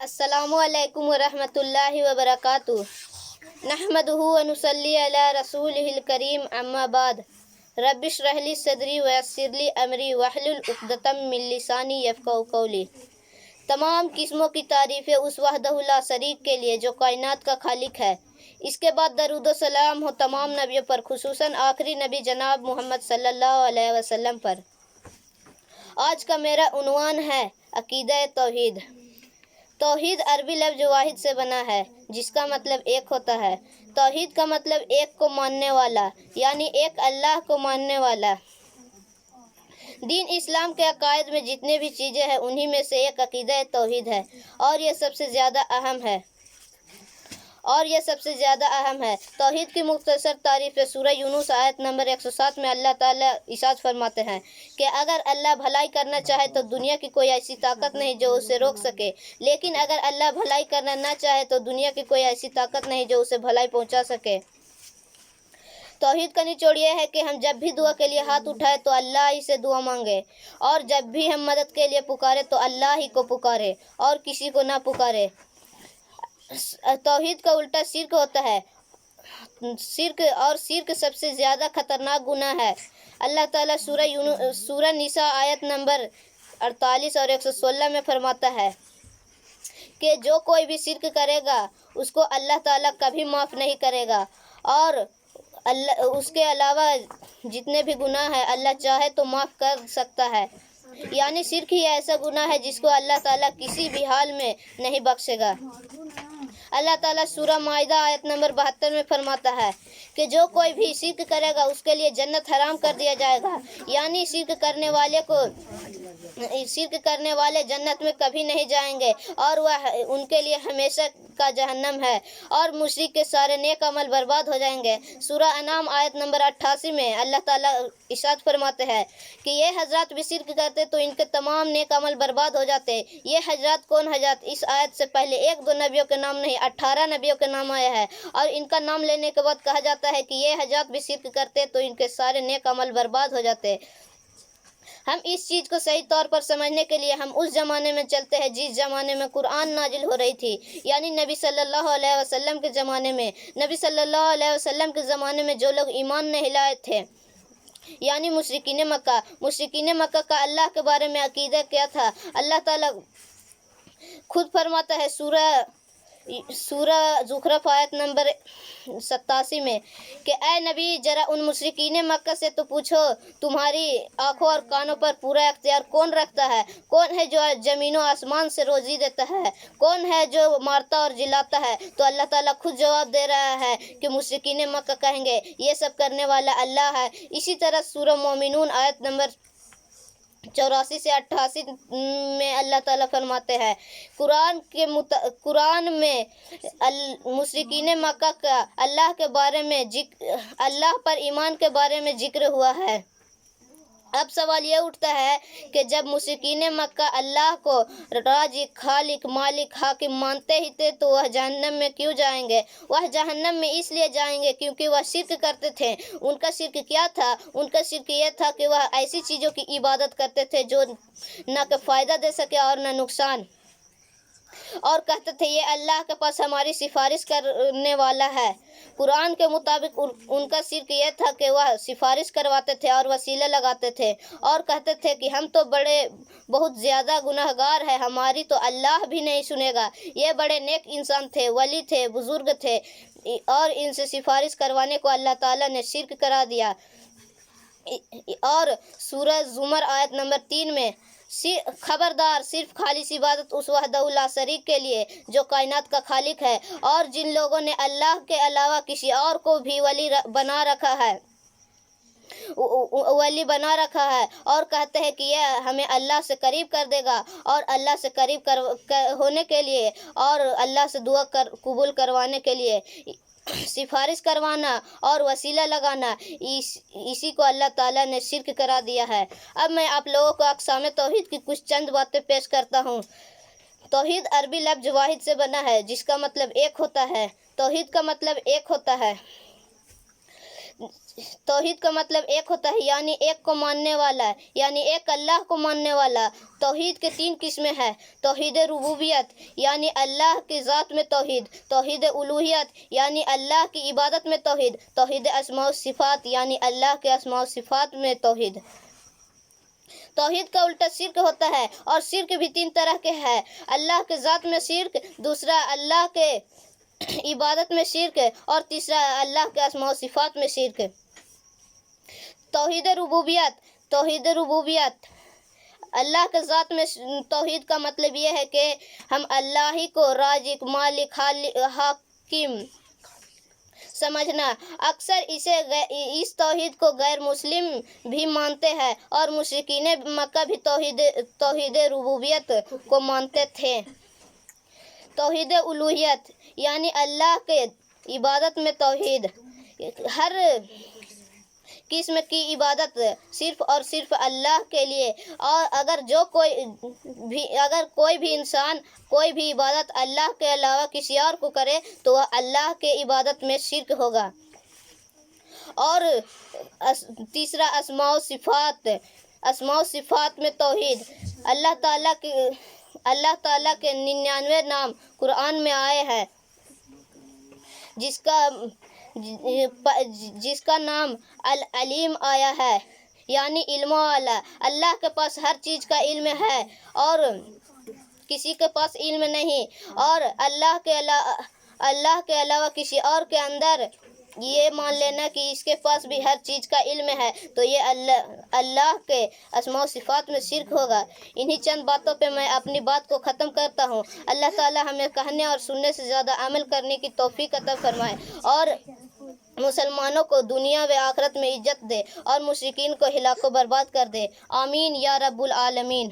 अस्सलामु अलैकुम वरहमतुल्लाहि वबरकातुहू। नहमदुहु व नुसल्ली अला रसूलिहिल करीम, अम्मा बाद। रब्बिश्रह ली सदरी व यस्सिर ली अमरी वहलुल उक़दतम मिन लिसानी यफ़क़हू क़ौली। तमाम किस्मों की तारीफ़ें उस वहदहु ला शरीक के लिए जो कायनात का खालिक है। इसके बाद दरूद व सलाम हो तमाम नबियों पर, खुसूसन आखिरी नबी जनाब मोहम्मद सल्लल्लाहु अलैहि वसल्लम पर। आज का मेरा उन्वान है अक़ीदा तौहीद। तौहीद अरबी लफ्ज़ वाहिद से बना है, जिसका मतलब एक होता है। तौहीद का मतलब एक को मानने वाला, यानी एक अल्लाह को मानने वाला। दीन इस्लाम के अकायद में जितने भी चीज़ें हैं उन्हीं में से एक अक़ीदा तौहीद है, और यह सबसे ज़्यादा अहम है। तौहीद की मुख्तसर तारीफ़ सूरह यूनुस आयत नंबर 107 में अल्लाह ताला इरशाद फरमाते हैं कि अगर अल्लाह भलाई करना चाहे तो दुनिया की कोई ऐसी ताकत नहीं जो उसे रोक सके, लेकिन अगर अल्लाह भलाई करना ना चाहे तो दुनिया की कोई ऐसी ताकत नहीं जो उसे भलाई पहुंचा सके। तौहीद का निचोड़ यह है कि हम जब भी दुआ के लिए हाथ उठाए तो अल्लाह ही से दुआ मांगे, और जब भी हम मदद के लिए पुकारे तो अल्लाह ही को पुकारे और किसी को ना पुकारे। तौहीद का उल्टा शिर्क होता है। शिर्क सबसे ज़्यादा खतरनाक गुनाह है। अल्लाह ताला सूरह निसा आयत नंबर 48 और 116 में फरमाता है कि जो कोई भी शिर्क करेगा उसको अल्लाह ताला कभी माफ़ नहीं करेगा, और उसके अलावा जितने भी गुनाह है अल्लाह चाहे तो माफ़ कर सकता है। यानी शिर्क ही ऐसा गुनाह है जिसको अल्लाह ताला किसी भी हाल में नहीं बख्शेगा। अल्लाह ताला सूरह माइदा आयत नंबर 72 में फरमाता है कि जो कोई भी शिर्क करेगा उसके लिए जन्नत हराम कर दिया जाएगा, यानी शिर्क करने वाले जन्नत में कभी नहीं जाएंगे, और वह उनके लिए हमेशा का जहन्नम है, और मुशरिक के सारे नेक अमल बर्बाद हो जाएंगे। सूरह अनाम आयत नंबर 88 में अल्लाह ताला इरशाद फरमाते हैं कि ये हजरत भी शिर्क करते तो इनके तमाम नेक अमल बर्बाद हो जाते। ये हजरत कौन हजरत? इस आयत से पहले एक दो नबियों के नाम नहीं 18 नबियों के नाम आया है, और इनका नाम लेने के बाद कहा जाता है कि ये हजरत भी शिर्क करते तो इनके सारे नेक अमल बर्बाद हो जाते। हम इस चीज़ को सही तौर पर समझने के लिए हम उस ज़माने में चलते हैं जिस ज़माने में कुरान नाजिल हो रही थी, यानी नबी सल्लल्लाहु अलैहि वसल्लम के ज़माने में। नबी सल्लल्लाहु अलैहि वसल्लम के ज़माने में जो लोग ईमान नहीं लाए थे, यानी मुशरिकीन मक्का का अल्लाह के बारे में अकीदा क्या था? अल्लाह ताला खुद फरमाता है सूरह ज़ुखरफ आयत नंबर 87 में कि ऐ नबी जरा उन मुशरिकीन मक्का से तो पूछो, तुम्हारी आँखों और कानों पर पूरा इख्तियार कौन रखता है? कौन है जो ज़मीनों आसमान से रोज़ी देता है? कौन है जो मारता और जिलाता है? तो अल्लाह ताला खुद जवाब दे रहा है कि मुशरिकीन मक्का कहेंगे ये सब करने वाला अल्लाह है। इसी तरह सूरह मोमिनून आयत नंबर 84 से 88 में अल्लाह ताला फरमाते हैं कुरान में मुशरिकीन मक्का का अल्लाह पर ईमान के बारे में जिक्र हुआ है। अब सवाल ये उठता है कि जब मुशरिकीन मक्का अल्लाह को राज़िक, खालिक, मालिक, हाकिम मानते ही थे तो वह जहन्नम में क्यों जाएंगे? वह जहन्नम में इसलिए जाएंगे क्योंकि वह शिर्क करते थे। उनका शिर्क क्या था? उनका शिर्क यह था कि वह ऐसी चीज़ों की इबादत करते थे जो न तो फ़ायदा दे सके और न नुकसान, और कहते थे ये अल्लाह के पास हमारी सिफारिश करने वाला है। कुरान के मुताबिक उनका शिर्क यह था कि वह सिफारिश करवाते थे और वसीले लगाते थे, और कहते थे कि हम तो बहुत ज़्यादा गुनहगार है, हमारी तो अल्लाह भी नहीं सुनेगा। ये बड़े नेक इंसान थे, वली थे, बुज़ुर्ग थे, और इनसे सिफारिश करवाने को अल्लाह ताला ने शिर्क करा दिया। और सूरह ज़ुमर आयत नंबर 3 में खबरदार, सिर्फ खालिस इबादत उस वहदहु ला शरीक के लिए जो कायनात का खालिक है, और जिन लोगों ने अल्लाह के अलावा किसी और को भी वली बना रखा है और कहते हैं कि यह हमें अल्लाह से करीब कर देगा, और अल्लाह से करीब होने के लिए और अल्लाह से दुआ कबूल करवाने के लिए सिफारिश करवाना और वसीला लगाना, इसी को अल्लाह ताला ने शिर्क करा दिया है। अब मैं आप लोगों को अक़साम तौहीद की कुछ चंद बातें पेश करता हूँ। तौहीद अरबी लफ्ज़ वाहिद से बना है, जिसका मतलब एक होता है। तौहीद का मतलब एक होता है। توحید کا مطلب ایک ہوتا ہے، یعنی ایک کو ماننے والا، یعنی ایک اللہ کو ماننے والا۔ توحید کے 3 قسمیں ہیں: توحید ربوبیت یعنی اللہ کی ذات میں توحید، توحید الوہیت یعنی اللہ کی عبادت میں توحید، توحید اسماء و صفات یعنی اللہ کے اسماء و صفات میں توحید۔ توحید کا الٹا شرک ہوتا ہے، اور شرک بھی 3 طرح کے ہیں: اللہ کے ذات میں شرک، دوسرا اللہ کے عبادت میں شرک، اور تیسرا اللہ کے اسماء و صفات میں شرک۔ توحید ربوبیت، توحید ربوبیت اللہ کے ذات میں توحید کا مطلب یہ ہے کہ ہم اللہ ہی کو رازق، مالک، حاکم سمجھنا۔ اکثر اس توحید کو غیر مسلم بھی مانتے ہیں، اور مشرکین مکہ بھی توحید ربوبیت کو مانتے تھے۔ توحید الوہیت یعنی اللہ کے عبادت میں توحید، ہر قسم کی عبادت صرف اور صرف اللہ کے لیے، اور اگر کوئی بھی انسان کوئی بھی عبادت اللہ کے علاوہ کسی اور کو کرے تو وہ اللہ کے عبادت میں شرک ہوگا۔ اور تیسرا اسماء و صفات، اسماء و صفات میں توحید۔ اللہ تعالیٰ کے 99 نام قرآن میں آئے ہیں، جس کا نام العلیم آیا ہے، یعنی علم والا۔ اللہ کے پاس ہر چیز کا علم ہے اور کسی کے پاس علم نہیں، اور اللہ کے علاوہ کسی اور کے اندر یہ مان لینا کہ اس کے پاس بھی ہر چیز کا علم ہے تو یہ اللہ کے اسماء و صفات میں شرک ہوگا۔ انہی چند باتوں پہ میں اپنی بات کو ختم کرتا ہوں۔ اللہ تعالی ہمیں کہنے اور سننے سے زیادہ عمل کرنے کی توفیق عطا فرمائے، اور مسلمانوں کو دنیا و آخرت میں عزت دے، اور مشرکین کو ہلاک و برباد کر دے۔ آمین یا رب العالمین۔